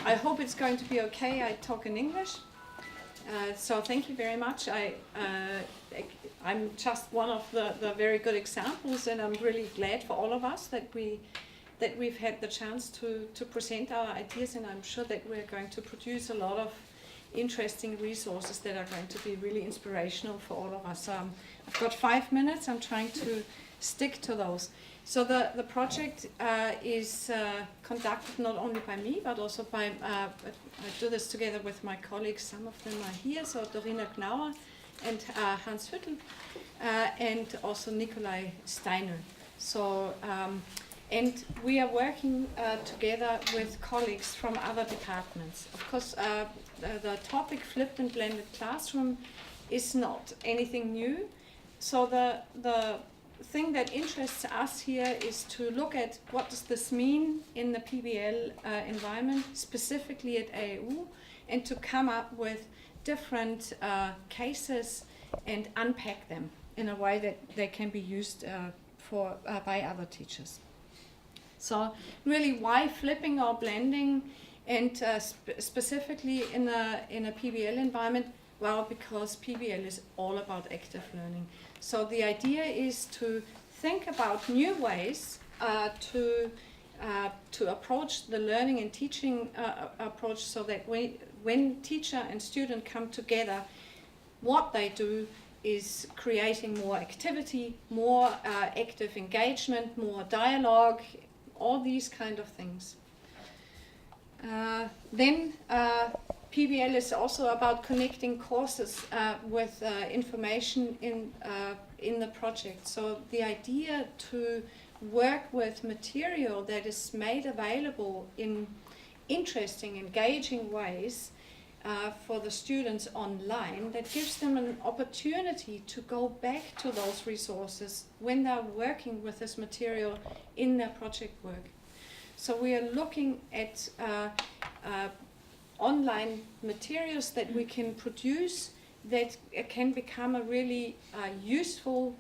I hope it's going to be okay. I talk in English. So thank you very much. I'm just one of the very good examples, and I'm really glad for all of us that we've had the chance to present our ideas, and I'm sure that we're going to produce a lot of interesting resources that are going to be really inspirational for all of us. I've got 5 minutes. I'm trying to stick to those. So the project is conducted not only by me, but also by, I do this together with my colleagues. Some of them are here, so Dorina Gnauer and Hans Hüttel, and also Nikolai Steiner. So, and we are working together with colleagues from other departments. Of course, the topic flipped and blended classroom is not anything new. So the thing that interests us here is to look at what does this mean in the PBL environment, specifically at AAU, and to come up with different cases and unpack them in a way that they can be used by other teachers. So really, why flipping or blending, and specifically in a PBL environment? Well, because PBL is all about active learning. So the idea is to think about new ways to approach the learning and teaching approach, so that when teacher and student come together, what they do is creating more activity, more active engagement, more dialogue, all these kind of things. Then PBL is also about connecting courses with information in the project. So the idea to work with material that is made available in interesting, engaging ways for the students online, that gives them an opportunity to go back to those resources when they're working with this material in their project work. So we are looking at online materials that we can produce that can become a really useful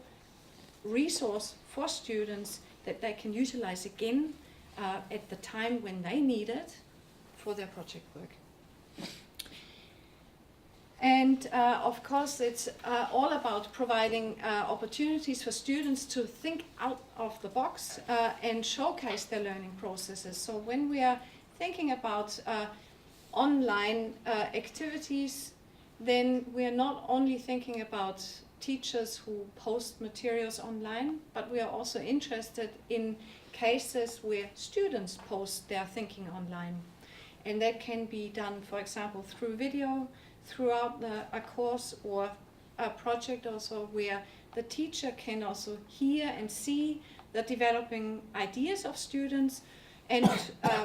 resource for students that they can utilize again at the time when they need it for their project work. And of course, it's all about providing opportunities for students to think out of the box and showcase their learning processes. So when we are thinking about online activities, then we are not only thinking about teachers who post materials online, but we are also interested in cases where students post their thinking online. And that can be done, for example, through video, throughout a course or a project also, where the teacher can also hear and see the developing ideas of students, and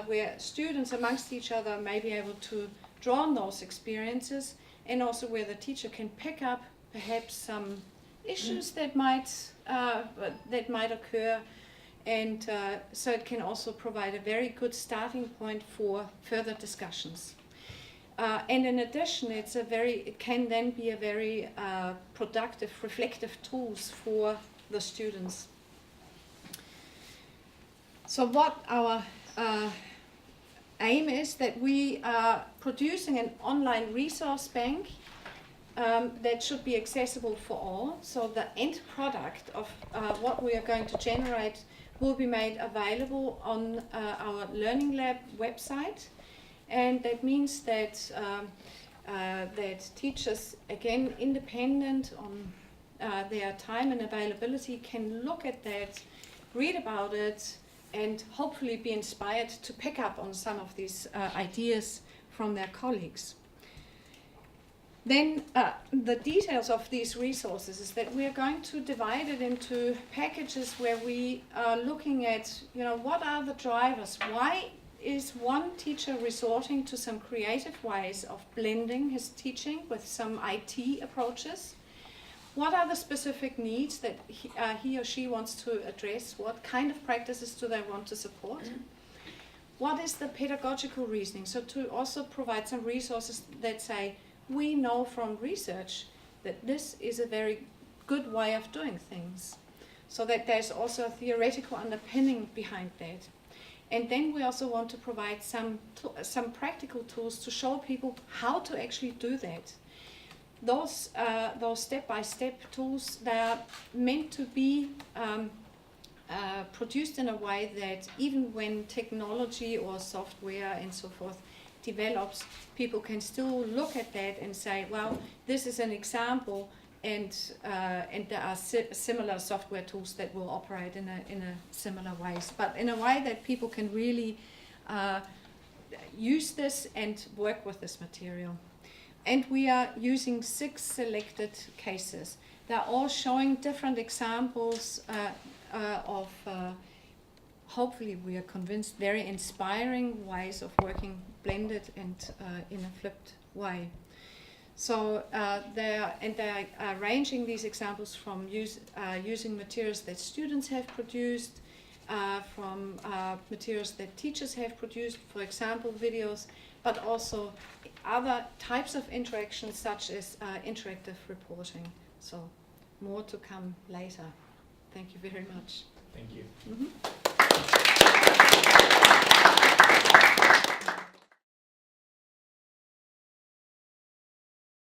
where students amongst each other may be able to draw on those experiences, and also where the teacher can pick up perhaps some issues that might occur, and so it can also provide a very good starting point for further discussions. And in addition, it can then be a very productive, reflective tools for the students. So what our aim is, that we are producing an online resource bank that should be accessible for all. So the end product of what we are going to generate will be made available on our Learning Lab website. And that means that that teachers, again, independent on their time and availability, can look at that, read about it, and hopefully be inspired to pick up on some of these ideas from their colleagues. Then the details of these resources is that we are going to divide it into packages where we are looking at, what are the drivers? Why is one teacher resorting to some creative ways of blending his teaching with some IT approaches? What are the specific needs that he or she wants to address? What kind of practices do they want to support? What is the pedagogical reasoning? So to also provide some resources that say, we know from research that this is a very good way of doing things, so that there's also a theoretical underpinning behind that. And then we also want to provide some practical tools to show people how to actually do that. Those step-by-step tools, they are meant to be produced in a way that even when technology or software and so forth develops, people can still look at that and say, well, this is an example, and there are similar software tools that will operate in a similar ways, but in a way that people can really use this and work with this material. And we are using 6 selected cases. They're all showing different examples of, hopefully we are convinced, very inspiring ways of working blended and in a flipped way. So they are arranging these examples from using materials that students have produced, from materials that teachers have produced, for example, videos, but also other types of interactions such as interactive reporting. So more to come later. Thank you very much. Thank you. Mm-hmm.